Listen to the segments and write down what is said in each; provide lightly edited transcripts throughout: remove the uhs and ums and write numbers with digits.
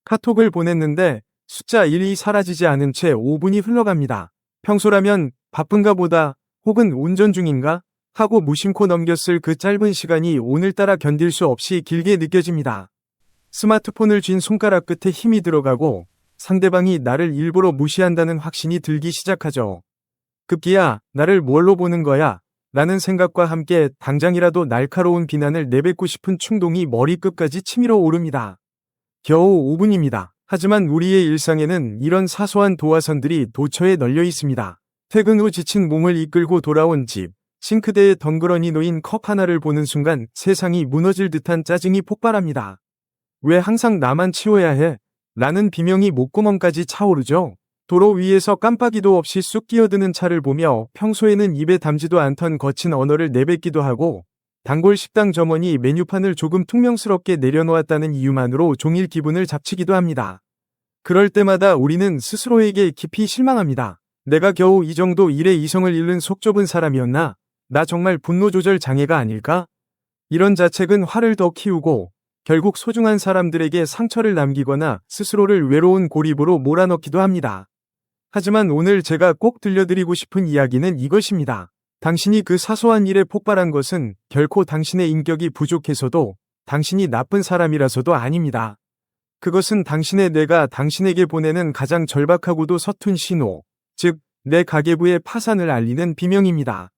카톡을 보냈는데 숫자 1이 사라지지 않은 채 5분이 흘러갑니다. 평소라면 바쁜가 보다 혹은 운전 중인가 하고 무심코 넘겼을 그 짧은 시간이 오늘따라 견딜 수 없이 길게 느껴집니다. 스마트폰을 쥔 손가락 끝에 힘이 들어가고 상대방이 나를 일부러 무시한다는 확신이 들기 시작하죠. 급기야 나를 뭘로 보는 거야? 라는 생각과 함께 당장이라도 날카로운 비난을 내뱉고 싶은 충동이 머리끝까지 치밀어 오릅니다. 겨우 5분입니다. 하지만 우리의 일상에는 이런 사소한 도화선들이 도처에 널려 있습니다. 퇴근 후 지친 몸을 이끌고 돌아온 집, 싱크대에 덩그러니 놓인 컵 하나를 보는 순간 세상이 무너질 듯한 짜증이 폭발합니다. 왜 항상 나만 치워야 해? 라는 비명이 목구멍까지 차오르죠. 도로 위에서 깜빡이도 없이 쑥 끼어드는 차를 보며 평소에는 입에 담지도 않던 거친 언어를 내뱉기도 하고 단골 식당 점원이 메뉴판을 조금 퉁명스럽게 내려놓았다는 이유만으로 종일 기분을 잡치기도 합니다. 그럴 때마다 우리는 스스로에게 깊이 실망합니다. 내가 겨우 이 정도 일에 이성을 잃는 속 좁은 사람이었나? 나 정말 분노 조절 장애가 아닐까? 이런 자책은 화를 더 키우고 결국 소중한 사람들에게 상처를 남기거나 스스로를 외로운 고립으로 몰아넣기도 합니다. 하지만 오늘 제가 꼭 들려드리고 싶은 이야기는 이것입니다. 당신이 그 사소한 일에 폭발한 것은 결코 당신의 인격이 부족해서도 당신이 나쁜 사람이라서도 아닙니다. 그것은 당신의 뇌가 당신에게 보내는 가장 절박하고도 서툰 신호, 즉, 내 가계부의 파산을 알리는 비명입니다.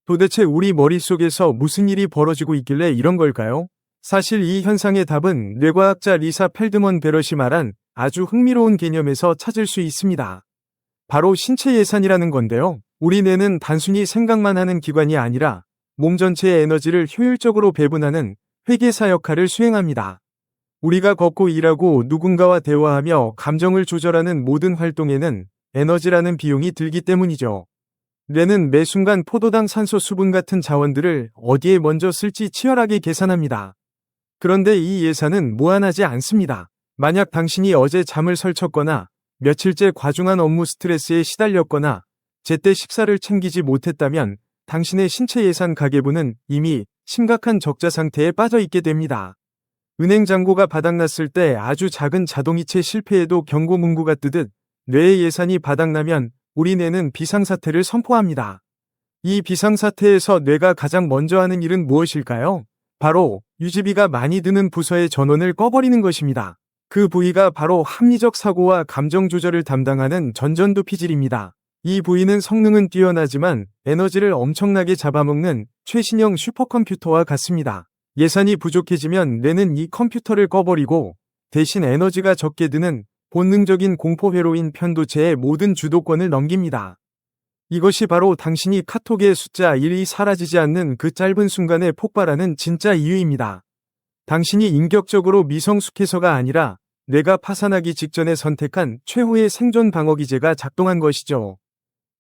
도대체 우리 머릿속에서 무슨 일이 벌어지고 있길래 이런 걸까요? 사실 이 현상의 답은 뇌과학자 리사 펠드먼 베럿이 말한 아주 흥미로운 개념에서 찾을 수 있습니다. 바로 신체 예산이라는 건데요. 우리 뇌는 단순히 생각만 하는 기관이 아니라 몸 전체의 에너지를 효율적으로 배분하는 회계사 역할을 수행합니다. 우리가 걷고 일하고 누군가와 대화하며 감정을 조절하는 모든 활동에는 에너지라는 비용이 들기 때문이죠. 뇌는 매 순간 포도당 산소 수분 같은 자원들을 어디에 먼저 쓸지 치열하게 계산합니다. 그런데 이 예산은 무한하지 않습니다. 만약 당신이 어제 잠을 설쳤거나 며칠째 과중한 업무 스트레스에 시달렸거나 제때 식사를 챙기지 못했다면 당신의 신체 예산 가계부는 이미 심각한 적자 상태에 빠져 있게 됩니다. 은행 잔고가 바닥났을 때 아주 작은 자동이체 실패에도 경고 문구가 뜨듯 뇌의 예산이 바닥나면 우리 뇌는 비상사태를 선포합니다. 이 비상사태에서 뇌가 가장 먼저 하는 일은 무엇일까요? 바로 유지비가 많이 드는 부서의 전원을 꺼버리는 것입니다. 그 부위가 바로 합리적 사고와 감정 조절을 담당하는 전전두 피질입니다. 이 부위는 성능은 뛰어나지만 에너지를 엄청나게 잡아먹는 최신형 슈퍼컴퓨터와 같습니다. 예산이 부족해지면 뇌는 이 컴퓨터를 꺼버리고 대신 에너지가 적게 드는 본능적인 공포 회로인 편도체에 모든 주도권을 넘깁니다. 이것이 바로 당신이 카톡의 숫자 1이 사라지지 않는 그 짧은 순간에 폭발하는 진짜 이유입니다. 당신이 인격적으로 미성숙해서가 아니라 뇌가 파산하기 직전에 선택한 최후의 생존 방어 기제가 작동한 것이죠.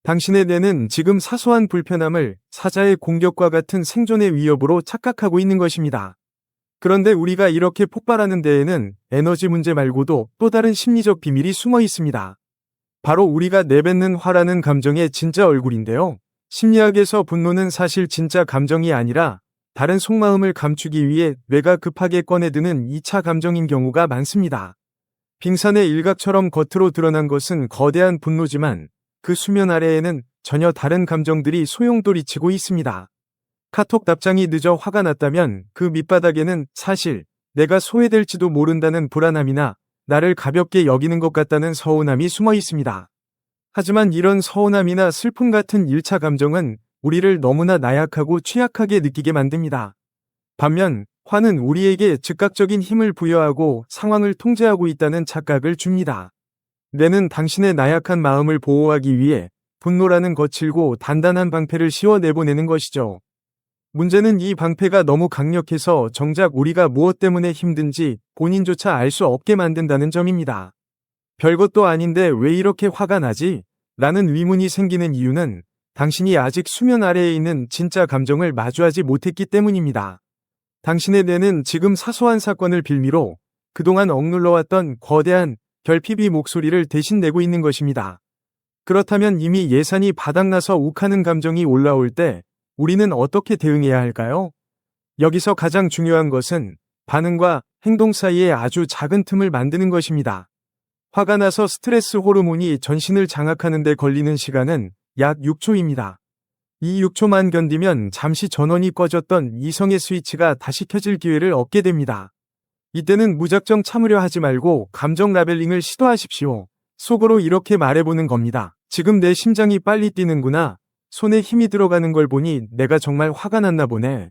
당신의 뇌는 지금 사소한 불편함을 사자의 공격과 같은 생존의 위협으로 착각하고 있는 것입니다. 그런데 우리가 이렇게 폭발하는 데에는 에너지 문제 말고도 또 다른 심리적 비밀이 숨어 있습니다. 바로 우리가 내뱉는 화라는 감정의 진짜 얼굴인데요. 심리학에서 분노는 사실 진짜 감정이 아니라 다른 속마음을 감추기 위해 뇌가 급하게 꺼내드는 2차 감정인 경우가 많습니다. 빙산의 일각처럼 겉으로 드러난 것은 거대한 분노지만 그 수면 아래에는 전혀 다른 감정들이 소용돌이치고 있습니다. 카톡 답장이 늦어 화가 났다면 그 밑바닥에는 사실 내가 소외될지도 모른다는 불안함이나 나를 가볍게 여기는 것 같다는 서운함이 숨어 있습니다. 하지만 이런 서운함이나 슬픔 같은 1차 감정은 우리를 너무나 나약하고 취약하게 느끼게 만듭니다. 반면 화는 우리에게 즉각적인 힘을 부여하고 상황을 통제하고 있다는 착각을 줍니다. 뇌는 당신의 나약한 마음을 보호하기 위해 분노라는 거칠고 단단한 방패를 씌워 내보내는 것이죠. 문제는 이 방패가 너무 강력해서 정작 우리가 무엇 때문에 힘든지 본인조차 알 수 없게 만든다는 점입니다. 별것도 아닌데 왜 이렇게 화가 나지? 라는 의문이 생기는 이유는 당신이 아직 수면 아래에 있는 진짜 감정을 마주하지 못했기 때문입니다. 당신의 뇌는 지금 사소한 사건을 빌미로 그동안 억눌러왔던 거대한 결핍이 목소리를 대신 내고 있는 것입니다. 그렇다면 이미 예산이 바닥나서 욱하는 감정이 올라올 때 우리는 어떻게 대응해야 할까요? 여기서 가장 중요한 것은 반응과 행동 사이에 아주 작은 틈을 만드는 것입니다. 화가 나서 스트레스 호르몬이 전신을 장악하는 데 걸리는 시간은 약 6초입니다. 이 6초만 견디면 잠시 전원이 꺼졌던 이성의 스위치가 다시 켜질 기회를 얻게 됩니다. 이때는 무작정 참으려 하지 말고 감정 라벨링을 시도하십시오. 속으로 이렇게 말해보는 겁니다. 지금 내 심장이 빨리 뛰는구나. 손에 힘이 들어가는 걸 보니 내가 정말 화가 났나 보네.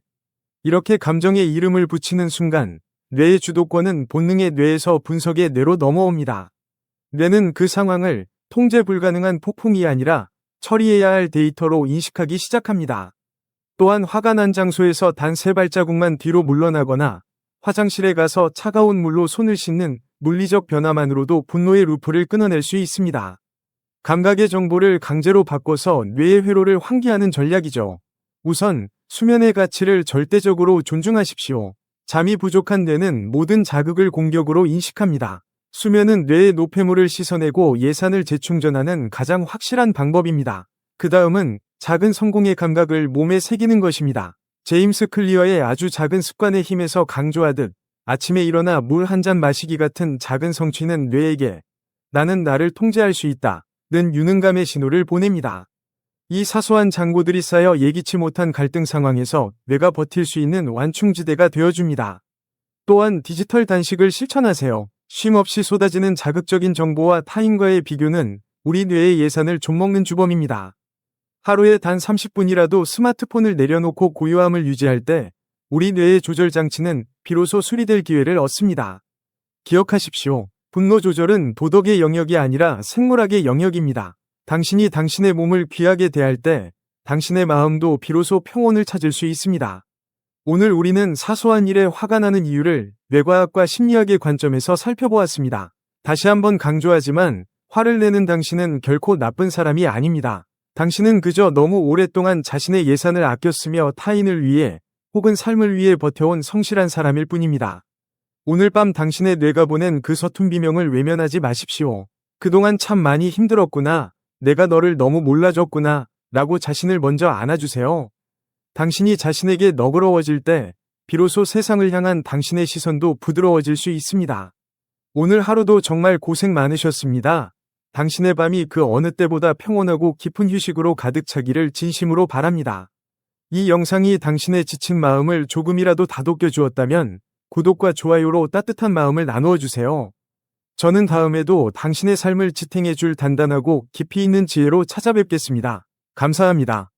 이렇게 감정에 이름을 붙이는 순간 뇌의 주도권은 본능의 뇌에서 분석의 뇌로 넘어옵니다. 뇌는 그 상황을 통제 불가능한 폭풍이 아니라 처리해야 할 데이터로 인식하기 시작합니다. 또한 화가 난 장소에서 단 3발자국만 뒤로 물러나거나 화장실에 가서 차가운 물로 손을 씻는 물리적 변화만으로도 분노의 루프를 끊어낼 수 있습니다. 감각의 정보를 강제로 바꿔서 뇌의 회로를 환기하는 전략이죠. 우선 수면의 가치를 절대적으로 존중하십시오. 잠이 부족한 뇌는 모든 자극을 공격으로 인식합니다. 수면은 뇌의 노폐물을 씻어내고 예산을 재충전하는 가장 확실한 방법입니다. 그 다음은 작은 성공의 감각을 몸에 새기는 것입니다. 제임스 클리어의 아주 작은 습관의 힘에서 강조하듯 아침에 일어나 물 한 잔 마시기 같은 작은 성취는 뇌에게 나는 나를 통제할 수 있다 는 유능감의 신호를 보냅니다. 이 사소한 잔고들이 쌓여 예기치 못한 갈등 상황에서 뇌가 버틸 수 있는 완충지대가 되어줍니다. 또한 디지털 단식을 실천하세요. 쉼 없이 쏟아지는 자극적인 정보와 타인과의 비교는 우리 뇌의 예산을 좀먹는 주범입니다. 하루에 단 30분이라도 스마트폰을 내려놓고 고요함을 유지할 때 우리 뇌의 조절 장치는 비로소 수리될 기회를 얻습니다. 기억하십시오. 분노 조절은 도덕의 영역이 아니라 생물학의 영역입니다. 당신이 당신의 몸을 귀하게 대할 때 당신의 마음도 비로소 평온을 찾을 수 있습니다. 오늘 우리는 사소한 일에 화가 나는 이유를 뇌과학과 심리학의 관점에서 살펴보았습니다. 다시 한번 강조하지만 화를 내는 당신은 결코 나쁜 사람이 아닙니다. 당신은 그저 너무 오랫동안 자신의 예산을 아껴 쓰며 타인을 위해 혹은 삶을 위해 버텨온 성실한 사람일 뿐입니다. 오늘 밤 당신의 뇌가 보낸 그 서툰 비명을 외면하지 마십시오. 그동안 참 많이 힘들었구나. 내가 너를 너무 몰라줬구나. 라고 자신을 먼저 안아주세요. 당신이 자신에게 너그러워질 때 비로소 세상을 향한 당신의 시선도 부드러워질 수 있습니다. 오늘 하루도 정말 고생 많으셨습니다. 당신의 밤이 그 어느 때보다 평온하고 깊은 휴식으로 가득 차기를 진심으로 바랍니다. 이 영상이 당신의 지친 마음을 조금이라도 다독여 주었다면 구독과 좋아요로 따뜻한 마음을 나누어 주세요. 저는 다음에도 당신의 삶을 지탱해 줄 단단하고 깊이 있는 지혜로 찾아뵙겠습니다. 감사합니다.